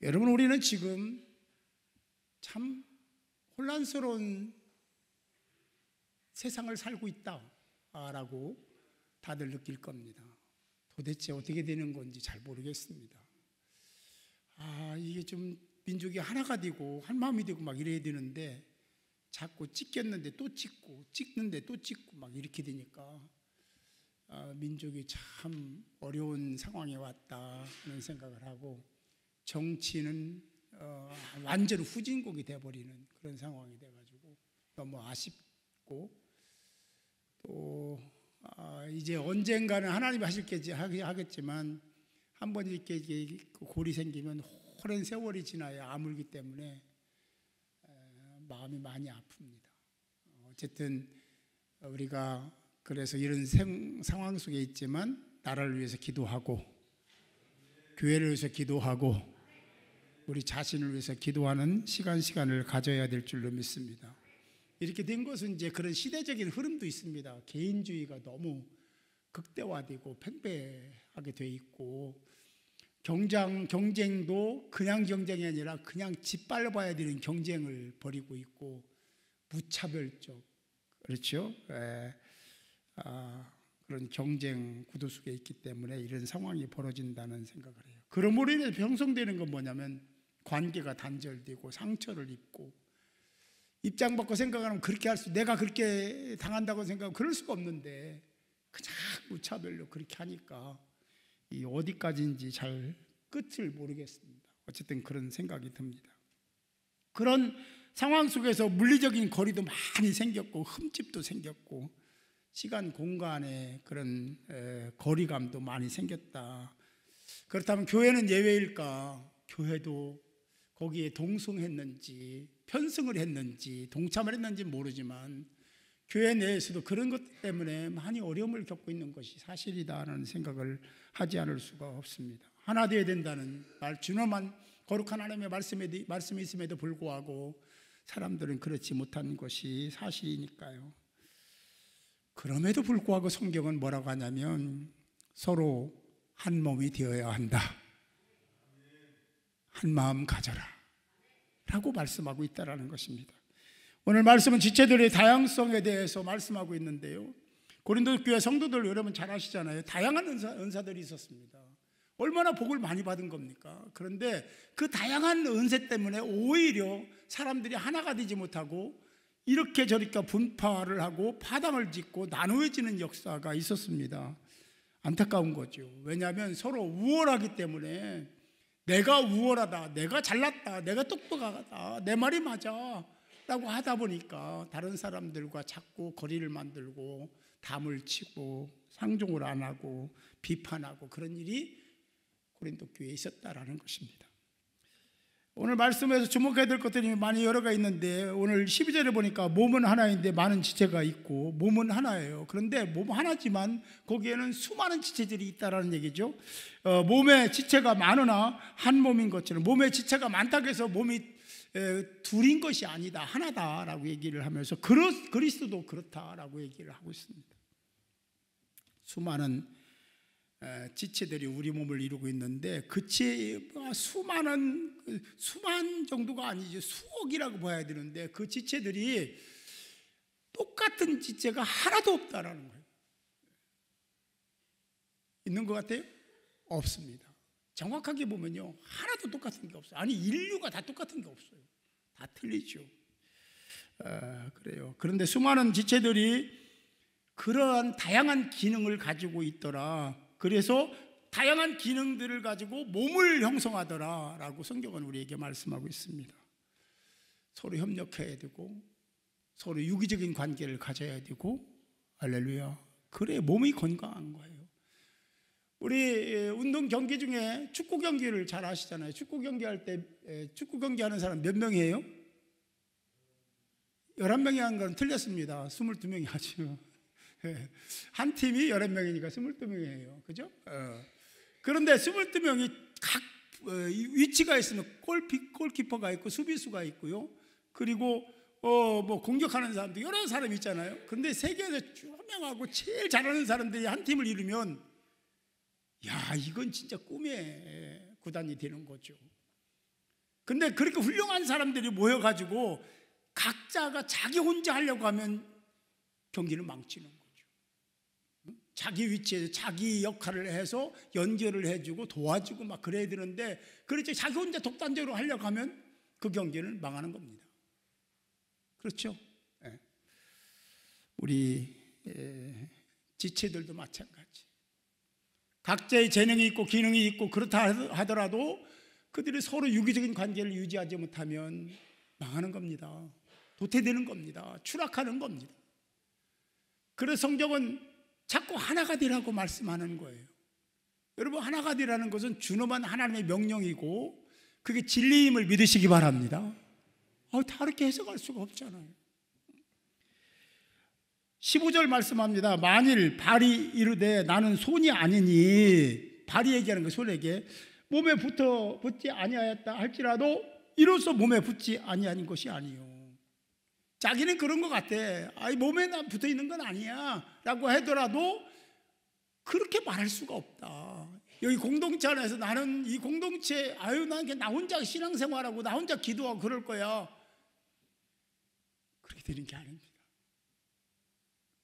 여러분, 우리는 지금 참 혼란스러운 세상을 살고 있다라고 다들 느낄 겁니다. 도대체 어떻게 되는 건지 잘 모르겠습니다. 이게 좀 민족이 하나가 되고 한 마음이 되고 막 이래야 되는데 자꾸 찢겼는데 또 찢고 찢는데 또 찢고 막 이렇게 되니까 민족이 참 어려운 상황에 왔다 하는 생각을 하고, 정치는 완전 후진국이 돼버리는 그런 상황이 돼가지고 너무 아쉽고, 또 이제 언젠가는 하나님이 하겠지만 한번 이렇게 골이 생기면 오랜 세월이 지나야 아물기 때문에 마음이 많이 아픕니다. 어쨌든 우리가 그래서 이런 상황 속에 있지만 나라를 위해서 기도하고, 교회를 위해서 기도하고, 우리 자신을 위해서 기도하는 시간을 가져야 될 줄로 믿습니다. 이렇게 된 것은 이제 그런 시대적인 흐름도 있습니다. 개인주의가 너무 극대화되고 팽배하게 돼 있고, 경쟁도 그냥 경쟁이 아니라 그냥 짓밟아야 되는 경쟁을 벌이고 있고, 무차별적, 그렇죠? 그런 경쟁 구도 속에 있기 때문에 이런 상황이 벌어진다는 생각을 해요. 그러므로 인해서 형성되는 건 뭐냐면 관계가 단절되고 상처를 입고, 입장 바꿔 생각하면 그렇게 내가 그렇게 당한다고 생각하면 그럴 수가 없는데 그냥 무차별로 그렇게 하니까 이 어디까지인지 잘 끝을 모르겠습니다. 어쨌든 그런 생각이 듭니다. 그런 상황 속에서 물리적인 거리도 많이 생겼고, 흠집도 생겼고, 시간 공간의 그런 거리감도 많이 생겼다. 그렇다면 교회는 예외일까? 교회도 거기에 동승했는지 편승을 했는지 동참을 했는지 모르지만 교회 내에서도 그런 것 때문에 많이 어려움을 겪고 있는 것이 사실이다라는 생각을 하지 않을 수가 없습니다. 하나 되어야 된다는 말, 준엄한 거룩한 하나님의 말씀이 있음에도 불구하고 사람들은 그렇지 못한 것이 사실이니까요. 그럼에도 불구하고 성경은 뭐라고 하냐면 서로 한 몸이 되어야 한다, 한 마음 가져라 라고 말씀하고 있다는 것입니다. 오늘 말씀은 지체들의 다양성에 대해서 말씀하고 있는데요, 고린도 교회 성도들 여러분 잘 아시잖아요. 다양한 은사들이 있었습니다. 얼마나 복을 많이 받은 겁니까? 그런데 그 다양한 은사 때문에 오히려 사람들이 하나가 되지 못하고 이렇게 저렇게 분파를 하고 파당을 짓고 나누어지는 역사가 있었습니다. 안타까운 거죠. 왜냐하면 서로 우월하기 때문에 내가 우월하다, 내가 잘났다, 내가 똑똑하다, 내 말이 맞아 라고 하다 보니까 다른 사람들과 자꾸 거리를 만들고 담을 치고 상종을 안 하고 비판하고 그런 일이 고린도 교회에 있었다라는 것입니다. 오늘 말씀에서 주목해야 될 것들이 많이 여러가 있는데, 오늘 12절에 보니까 몸은 하나인데 많은 지체가 있고, 몸은 하나예요. 그런데 몸 하나지만 거기에는 수많은 지체들이 있다라는 얘기죠. 몸에 지체가 많으나 한 몸인 것처럼, 몸에 지체가 많다고 해서 몸이 둘인 것이 아니다, 하나다라고 얘기를 하면서 그리스도도 그렇다라고 얘기를 하고 있습니다. 수많은 지체들이 우리 몸을 이루고 있는데 그 수만 정도가 아니죠. 수억이라고 봐야 되는데 그 지체들이 똑같은 지체가 하나도 없다라는 거예요. 있는 것 같아요? 없습니다. 정확하게 보면요, 하나도 똑같은 게 없어요. 아니, 인류가 다 똑같은 게 없어요. 다 틀리죠. 그래요. 그런데 수많은 지체들이 그러한 다양한 기능을 가지고 있더라. 그래서 다양한 기능들을 가지고 몸을 형성하더라 라고 성경은 우리에게 말씀하고 있습니다. 서로 협력해야 되고 서로 유기적인 관계를 가져야 되고, 할렐루야, 그래 몸이 건강한 거예요. 우리 운동 경기 중에 축구 경기를 잘 아시잖아요. 축구 경기할 때 축구 경기하는 사람 몇 명이에요? 11명이 한 건 틀렸습니다. 22명이 하죠. 한 팀이 11명이니까 22명이에요. 그죠? 그런데 22명이 각 위치가 있으면 골키퍼가 있고 수비수가 있고요. 그리고 뭐 공격하는 사람도 여러 사람이 있잖아요. 그런데 세계에서 유명하고 제일 잘하는 사람들이 한 팀을 이루면, 야, 이건 진짜 꿈의 구단이 되는 거죠. 근데 그렇게 훌륭한 사람들이 모여가지고 각자가 자기 혼자 하려고 하면 경기는 망치는 거죠. 자기 위치에서 자기 역할을 해서 연결을 해주고 도와주고 막 그래야 되는데, 그렇죠. 자기 혼자 독단적으로 하려고 하면 그 경기는 망하는 겁니다. 그렇죠? 우리 지체들도 마찬가지. 각자의 재능이 있고 기능이 있고 그렇다 하더라도 그들이 서로 유기적인 관계를 유지하지 못하면 망하는 겁니다. 도태되는 겁니다. 추락하는 겁니다. 그래서 성경은 자꾸 하나가 되라고 말씀하는 거예요. 여러분, 하나가 되라는 것은 준엄한 하나님의 명령이고 그게 진리임을 믿으시기 바랍니다. 다르게 해석할 수가 없잖아요. 15절 말씀합니다. 만일 발이 이르되 나는 손이 아니니, 발이 얘기하는 거, 손에게 몸에 붙지 아니하였다 할지라도 이로써 몸에 붙지 아니하는 것이 아니요. 자기는 그런 것 같아. 몸에 붙어 있는 건 아니야 라고 하더라도 그렇게 말할 수가 없다. 여기 공동체 안에서 나는 이 공동체, 나 혼자 신앙생활하고 나 혼자 기도하고 그럴 거야, 그렇게 되는 게 아닙니다.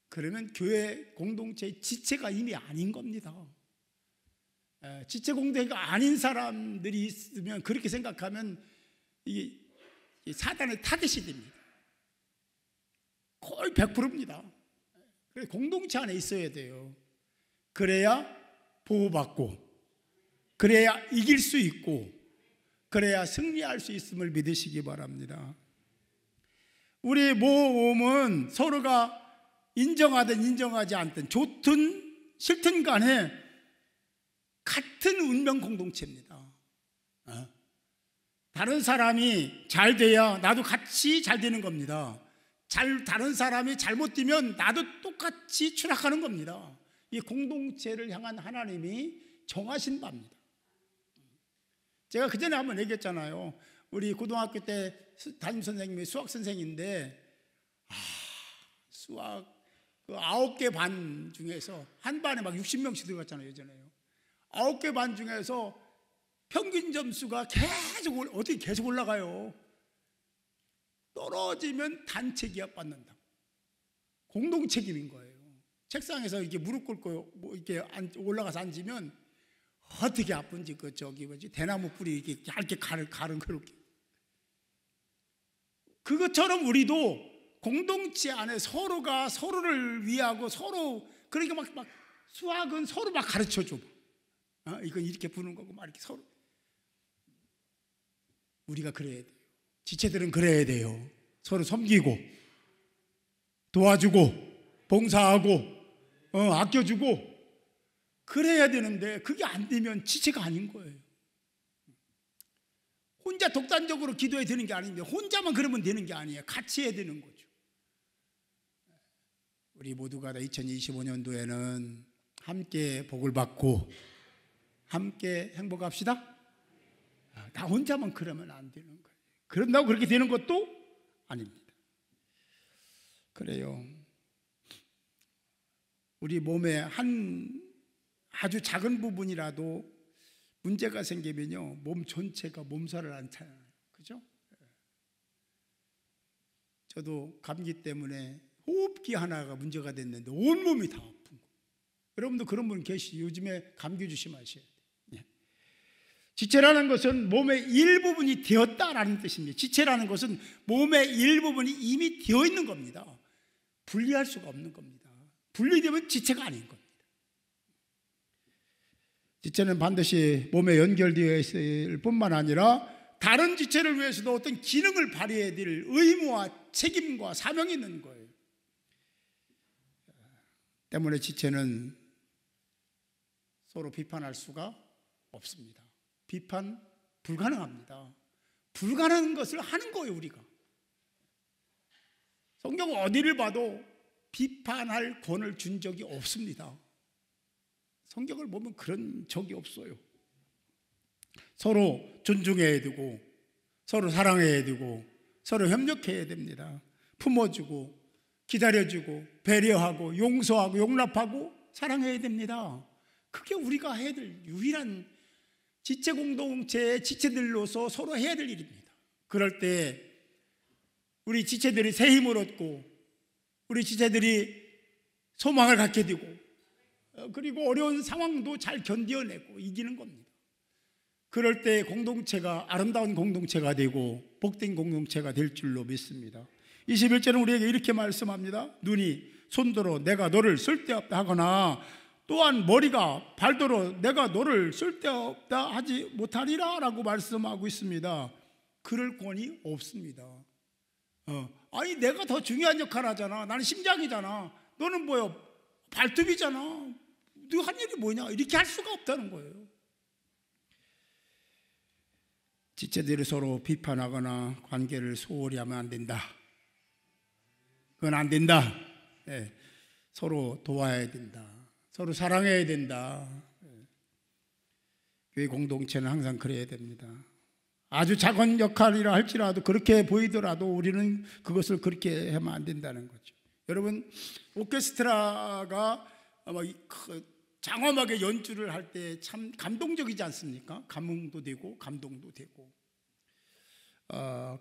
그러면 교회 공동체의 지체가 이미 아닌 겁니다. 지체 공동체가 아닌 사람들이 있으면, 그렇게 생각하면 이 사단의 타겟이 됩니다. 거의 100%입니다. 그래서 공동체 안에 있어야 돼요. 그래야 보호받고, 그래야 이길 수 있고, 그래야 승리할 수 있음을 믿으시기 바랍니다. 우리 모험은 서로가 인정하든 인정하지 않든, 좋든 싫든 간에 같은 운명 공동체입니다. 다른 사람이 잘 돼야 나도 같이 잘 되는 겁니다. 다른 사람이 잘못되면 나도 똑같이 추락하는 겁니다. 이 공동체를 향한 하나님이 정하신 바입니다. 제가 그전에 한번 얘기했잖아요. 우리 고등학교 때 담임선생님이 수학선생인데, 수학 9개 반 중에서, 한 반에 막 60명씩 들어갔잖아요, 예전에요. 9개 반 중에서 평균 점수가 계속 올라가요. 떨어지면 단체 기합 받는다. 공동 책임인 거예요. 책상에서 이렇게 무릎 꿇고 이렇게 올라가서 앉으면 어떻게 아픈지, 대나무 뿌리 이렇게 얇게 가른 그렇게. 그것처럼 우리도 공동체 안에 서로가 서로를 위하고, 그러니까 막 수학은 서로 막 가르쳐 줘. 이건 이렇게 부는 거고, 막 이렇게 서로. 우리가 그래야 돼요. 지체들은 그래야 돼요. 서로 섬기고, 도와주고, 봉사하고, 아껴주고, 그래야 되는데, 그게 안 되면 지체가 아닌 거예요. 혼자 독단적으로 기도해야 되는 게 아닙니다. 혼자만 그러면 되는 게 아니에요. 같이 해야 되는 거죠. 우리 모두가 2025년도에는 함께 복을 받고 함께 행복합시다. 나 혼자만 그러면 안 되는 거예요. 그런다고 그렇게 되는 것도 아닙니다. 그래요. 우리 몸에 아주 작은 부분이라도 문제가 생기면요, 몸 전체가 몸살을 앓잖아요. 그죠? 저도 감기 때문에 호흡기 하나가 문제가 됐는데 온몸이 다 아픈 거예요. 여러분도 그런 분 계시죠? 요즘에 감기 조심하셔야 돼요. 지체라는 것은 몸의 일부분이 되었다라는 뜻입니다. 지체라는 것은 몸의 일부분이 이미 되어 있는 겁니다. 분리할 수가 없는 겁니다. 분리되면 지체가 아닌 겁니다. 지체는 반드시 몸에 연결되어 있을 뿐만 아니라 다른 지체를 위해서도 어떤 기능을 발휘해야 될 의무와 책임과 사명이 있는 거예요. 때문에 지체는 서로 비판할 수가 없습니다. 비판 불가능합니다. 불가능한 것을 하는 거예요, 우리가. 성경 어디를 봐도 비판할 권을 준 적이 없습니다. 성경을 보면 그런 적이 없어요. 서로 존중해야 되고, 서로 사랑해야 되고, 서로 협력해야 됩니다. 품어주고, 기다려주고, 배려하고, 용서하고, 용납하고, 사랑해야 됩니다. 그게 우리가 해야 될 유일한 지체 공동체의 지체들로서 서로 해야 될 일입니다. 그럴 때 우리 지체들이 새 힘을 얻고 우리 지체들이 소망을 갖게 되고 그리고 어려운 상황도 잘 견뎌내고 이기는 겁니다. 그럴 때 공동체가 아름다운 공동체가 되고 복된 공동체가 될 줄로 믿습니다. 21절은 우리에게 이렇게 말씀합니다. 눈이 손들어 내가 너를 쓸데없다 하거나 또한 머리가 발도로 내가 너를 쓸데없다 하지 못하리라 라고 말씀하고 있습니다. 그럴 권위 없습니다. 아니 내가 더 중요한 역할을 하잖아. 나는 심장이잖아. 너는 뭐야? 발톱이잖아. 너 한 일이 뭐냐? 이렇게 할 수가 없다는 거예요. 지체들이 서로 비판하거나 관계를 소홀히 하면 안 된다. 그건 안 된다. 네. 서로 도와야 된다. 서로 사랑해야 된다. 교회 공동체는 항상 그래야 됩니다. 아주 작은 역할이라 할지라도 그렇게 보이더라도 우리는 그것을 그렇게 하면 안 된다는 거죠. 여러분, 오케스트라가 장엄하게 연주를 할 때 참 감동적이지 않습니까? 감흥도 되고 감동도 되고.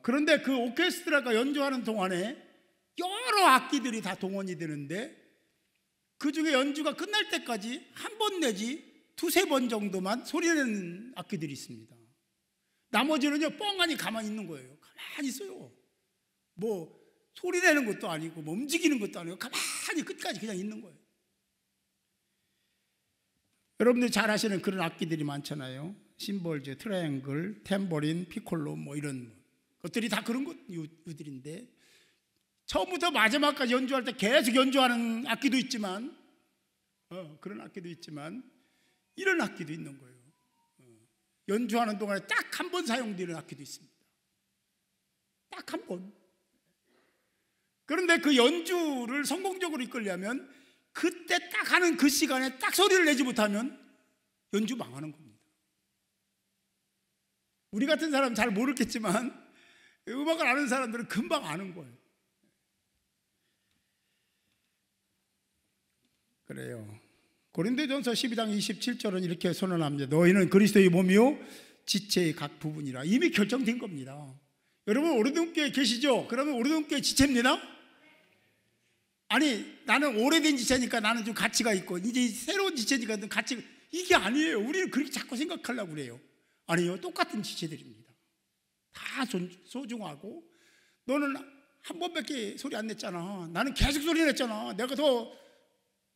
그런데 그 오케스트라가 연주하는 동안에 여러 악기들이 다 동원이 되는데 그 중에 연주가 끝날 때까지 한 번 내지 두세 번 정도만 소리내는 악기들이 있습니다. 나머지는요 뻥하니 가만히 있는 거예요. 가만히 있어요. 뭐 소리내는 것도 아니고 뭐 움직이는 것도 아니고 가만히 끝까지 그냥 있는 거예요. 여러분들이 잘 아시는 그런 악기들이 많잖아요. 심벌즈, 트라이앵글, 탬버린, 피콜로 뭐 이런 것들이 다 그런 것들인데 처음부터 마지막까지 연주할 때 계속 연주하는 악기도 있지만 그런 악기도 있지만 이런 악기도 있는 거예요. 연주하는 동안에 딱 한 번 사용되는 악기도 있습니다. 딱 한 번. 그런데 그 연주를 성공적으로 이끌려면 그때 딱 하는 그 시간에 딱 소리를 내지 못하면 연주 망하는 겁니다. 우리 같은 사람은 잘 모르겠지만 음악을 아는 사람들은 금방 아는 거예요. 그래요. 고린도전서 12장 27절은 이렇게 선언합니다. 너희는 그리스도의 몸이요 지체의 각 부분이라. 이미 결정된 겁니다. 여러분 오래된 계시죠? 그러면 오래된 지체입니다. 아니 나는 오래된 지체니까 나는 좀 가치가 있고 이제 새로운 지체니까 가치가 이게 아니에요. 우리는 그렇게 자꾸 생각하려고 그래요. 아니요, 똑같은 지체들입니다. 다 소중하고 너는 한 번밖에 소리 안 냈잖아. 나는 계속 소리 냈잖아. 내가 더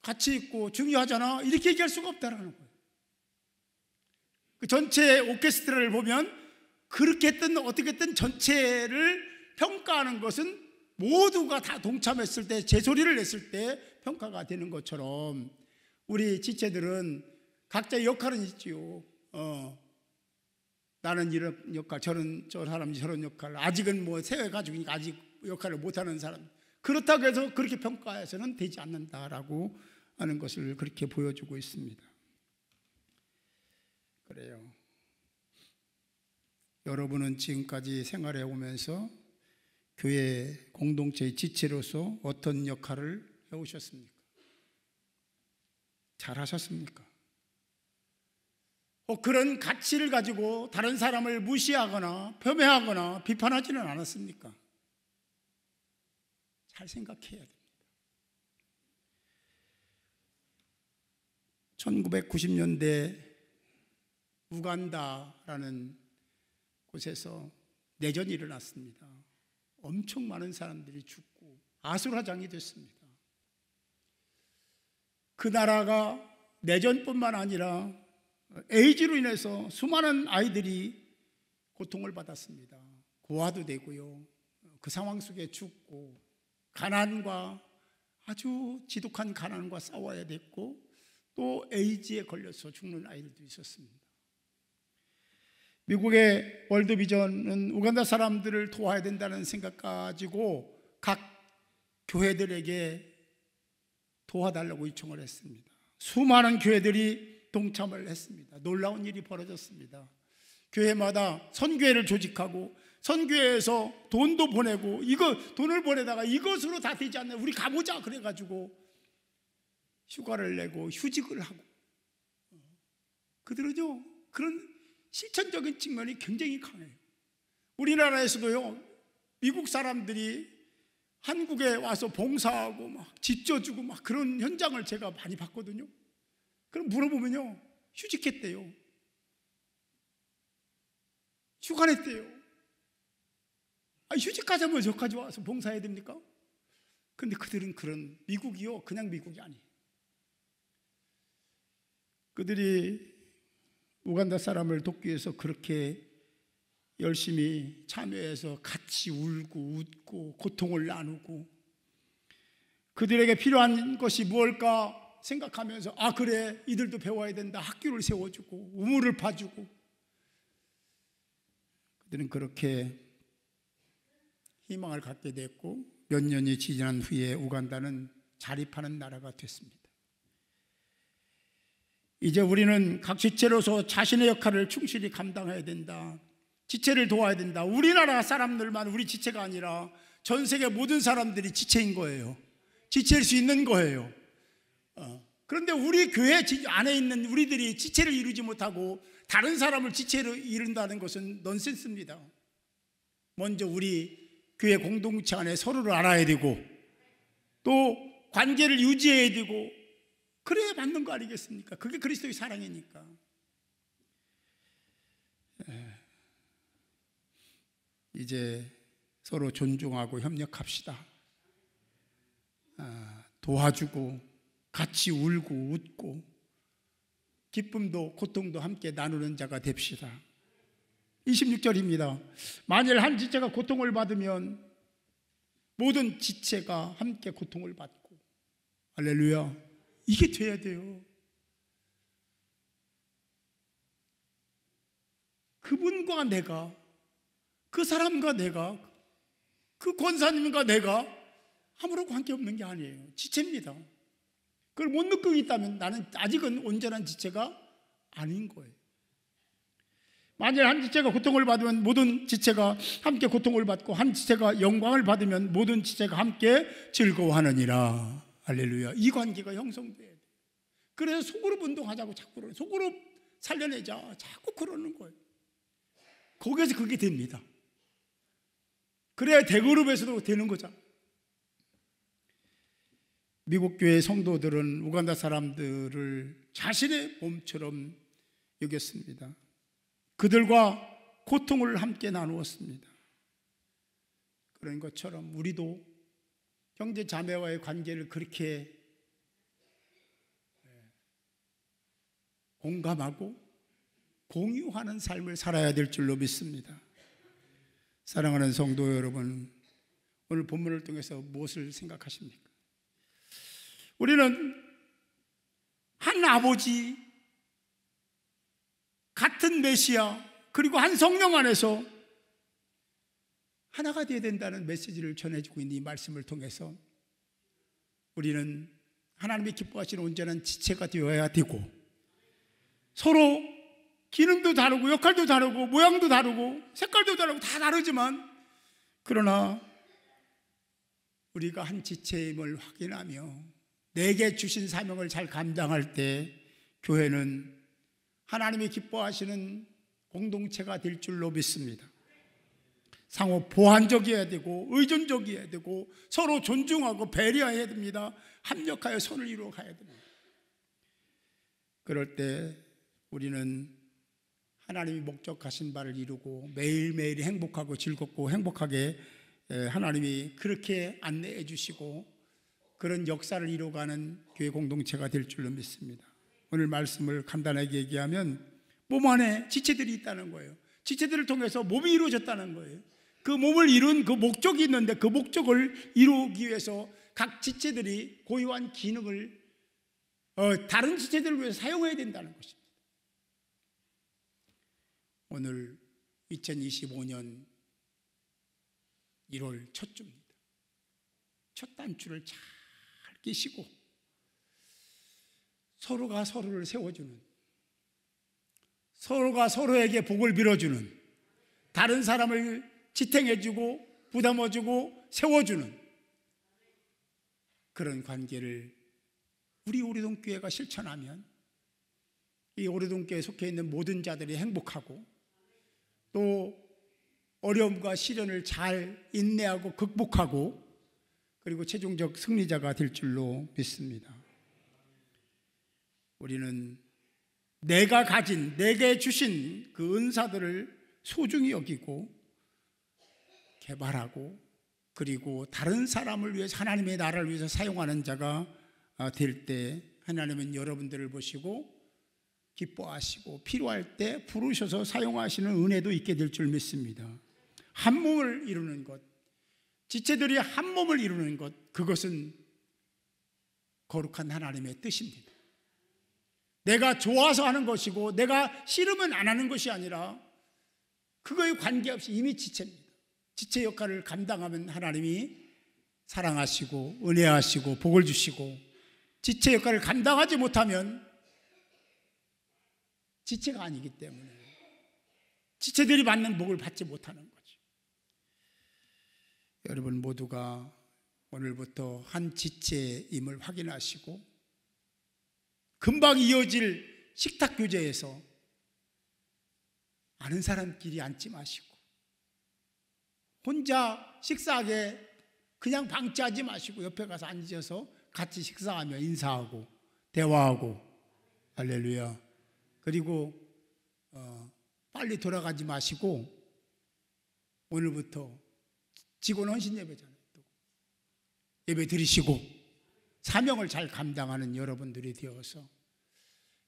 가치 있고 중요하잖아. 이렇게 얘기할 수가 없다는 거예요. 그 전체 오케스트라를 보면 그렇게 했든 어떻게 했든 전체를 평가하는 것은 모두가 다 동참했을 때 제소리를 냈을 때 평가가 되는 것처럼 우리 지체들은 각자의 역할은 있지요. 나는 이런 역할, 저 사람이 저런 역할, 아직은 뭐 세회 가족이니까 아직 역할을 못하는 사람, 그렇다고 해서 그렇게 평가해서는 되지 않는다라고 하는 것을 그렇게 보여주고 있습니다. 그래요. 여러분은 지금까지 생활해 오면서 교회 공동체의 지체로서 어떤 역할을 해오셨습니까? 잘하셨습니까? 그런 가치를 가지고 다른 사람을 무시하거나 폄훼하거나 비판하지는 않았습니까? 잘 생각해야 됩니다. 1990년대 우간다라는 곳에서 내전이 일어났습니다. 엄청 많은 사람들이 죽고 아수라장이 됐습니다. 그 나라가 내전뿐만 아니라 에이즈로 인해서 수많은 아이들이 고통을 받았습니다. 고아도 되고요. 그 상황 속에 죽고 가난과 아주 지독한 가난과 싸워야 됐고 또 에이즈에 걸려서 죽는 아이들도 있었습니다. 미국의 월드비전은 우간다 사람들을 도와야 된다는 생각 가지고 각 교회들에게 도와달라고 요청을 했습니다. 수많은 교회들이 동참을 했습니다. 놀라운 일이 벌어졌습니다. 교회마다 선교회를 조직하고 선교회에서 돈도 보내고 돈을 보내다가 이것으로 다 되지 않나 우리 가보자 그래가지고 휴가를 내고 휴직을 하고 그들은요 그런 실천적인 측면이 굉장히 강해요. 우리나라에서도요, 미국 사람들이 한국에 와서 봉사하고 막 짓져주고 막 그런 현장을 제가 많이 봤거든요. 그럼 물어보면요, 휴직했대요. 휴가 냈대요. 휴직하자면 여기까지 와서 봉사해야 됩니까? 근데 그들은 그런, 미국이요, 그냥 미국이 아니에요. 그들이 우간다 사람을 돕기 위해서 그렇게 열심히 참여해서 같이 울고 웃고 고통을 나누고, 그들에게 필요한 것이 무엇일까 생각하면서 그래, 이들도 배워야 된다, 학교를 세워주고 우물을 파주고, 그들은 그렇게 희망을 갖게 됐고, 몇 년이 지난 후에 우간다는 자립하는 나라가 됐습니다. 이제 우리는 각 지체로서 자신의 역할을 충실히 감당해야 된다. 지체를 도와야 된다. 우리나라 사람들만 우리 지체가 아니라 전 세계 모든 사람들이 지체인 거예요. 지체일 수 있는 거예요. 그런데 우리 교회 안에 있는 우리들이 지체를 이루지 못하고 다른 사람을 지체로 이룬다는 것은 넌센스입니다. 먼저 우리 교회 공동체 안에 서로를 알아야 되고, 또 관계를 유지해야 되고, 그래야 맞는 거 아니겠습니까? 그게 그리스도의 사랑이니까. 이제 서로 존중하고 협력합시다. 도와주고 같이 울고 웃고 기쁨도 고통도 함께 나누는 자가 됩시다. 26절입니다. 만일 한 지체가 고통을 받으면 모든 지체가 함께 고통을 받고, 할렐루야, 이게 돼야 돼요. 그분과 내가, 그 사람과 내가, 그 권사님과 내가 아무런 관계없는 게 아니에요. 지체입니다. 그걸 못 느끼고 있다면 나는 아직은 온전한 지체가 아닌 거예요. 만일 한 지체가 고통을 받으면 모든 지체가 함께 고통을 받고, 한 지체가 영광을 받으면 모든 지체가 함께 즐거워하느니라. 할렐루야. 이 관계가 형성돼야 돼요. 그래서 소그룹 운동하자고 자꾸 그러는, 소그룹 살려내자 자꾸 그러는 거예요. 거기에서 그게 됩니다. 그래야 대그룹에서도 되는 거죠. 미국 교회 성도들은 우간다 사람들을 자신의 몸처럼 여겼습니다. 그들과 고통을 함께 나누었습니다. 그런 것처럼 우리도 형제 자매와의 관계를 그렇게 공감하고 공유하는 삶을 살아야 될 줄로 믿습니다. 사랑하는 성도 여러분, 오늘 본문을 통해서 무엇을 생각하십니까? 우리는 한 아버지, 같은 메시아, 그리고 한 성령 안에서 하나가 되어야 된다는 메시지를 전해주고 있는 이 말씀을 통해서 우리는 하나님이 기뻐하시는 온전한 지체가 되어야 되고, 서로 기능도 다르고 역할도 다르고 모양도 다르고 색깔도 다르고 다 다르지만, 그러나 우리가 한 지체임을 확인하며 내게 주신 사명을 잘 감당할 때 교회는 하나님이 기뻐하시는 공동체가 될 줄로 믿습니다. 상호 보완적이어야 되고 의존적이어야 되고 서로 존중하고 배려해야 됩니다. 합력하여 선을 이루어 가야 됩니다. 그럴 때 우리는 하나님이 목적하신 바를 이루고 매일매일이 행복하고 즐겁고 행복하게 하나님이 그렇게 안내해 주시고 그런 역사를 이루어가는 교회 공동체가 될 줄로 믿습니다. 오늘 말씀을 간단하게 얘기하면 몸 안에 지체들이 있다는 거예요. 지체들을 통해서 몸이 이루어졌다는 거예요. 그 몸을 이룬 그 목적이 있는데 그 목적을 이루기 위해서 각 지체들이 고유한 기능을 다른 지체들을 위해서 사용해야 된다는 것입니다. 오늘 2025년 1월 첫 주입니다. 첫 단추를 잘 끼시고 서로가 서로를 세워주는, 서로가 서로에게 복을 빌어주는, 다른 사람을 지탱해주고 부담어주고 세워주는 그런 관계를 우리 오리동교회가 실천하면 이 오리동교회에 속해 있는 모든 자들이 행복하고 또 어려움과 시련을 잘 인내하고 극복하고 그리고 최종적 승리자가 될 줄로 믿습니다. 우리는 내가 가진, 내게 주신 그 은사들을 소중히 여기고 개발하고 그리고 다른 사람을 위해서, 하나님의 나라를 위해서 사용하는 자가 될 때 하나님은 여러분들을 보시고 기뻐하시고 필요할 때 부르셔서 사용하시는 은혜도 있게 될 줄 믿습니다. 한 몸을 이루는 것, 지체들이 한 몸을 이루는 것, 그것은 거룩한 하나님의 뜻입니다. 내가 좋아서 하는 것이고 내가 싫으면 안 하는 것이 아니라 그거에 관계없이 이미 지체입니다. 지체 역할을 감당하면 하나님이 사랑하시고 은혜하시고 복을 주시고, 지체 역할을 감당하지 못하면 지체가 아니기 때문에 지체들이 받는 복을 받지 못하는 거죠. 여러분 모두가 오늘부터 한 지체임을 확인하시고 금방 이어질 식탁 교제에서 아는 사람끼리 앉지 마시고 혼자 식사하게 그냥 방치하지 마시고 옆에 가서 앉아서 같이 식사하며 인사하고 대화하고, 할렐루야. 그리고 빨리 돌아가지 마시고 오늘부터 직원 헌신 예배잖아요. 또 예배 드리시고 사명을 잘 감당하는 여러분들이 되어서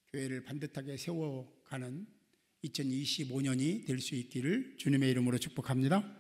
교회를 반듯하게 세워가는 2025년이 될 수 있기를 주님의 이름으로 축복합니다.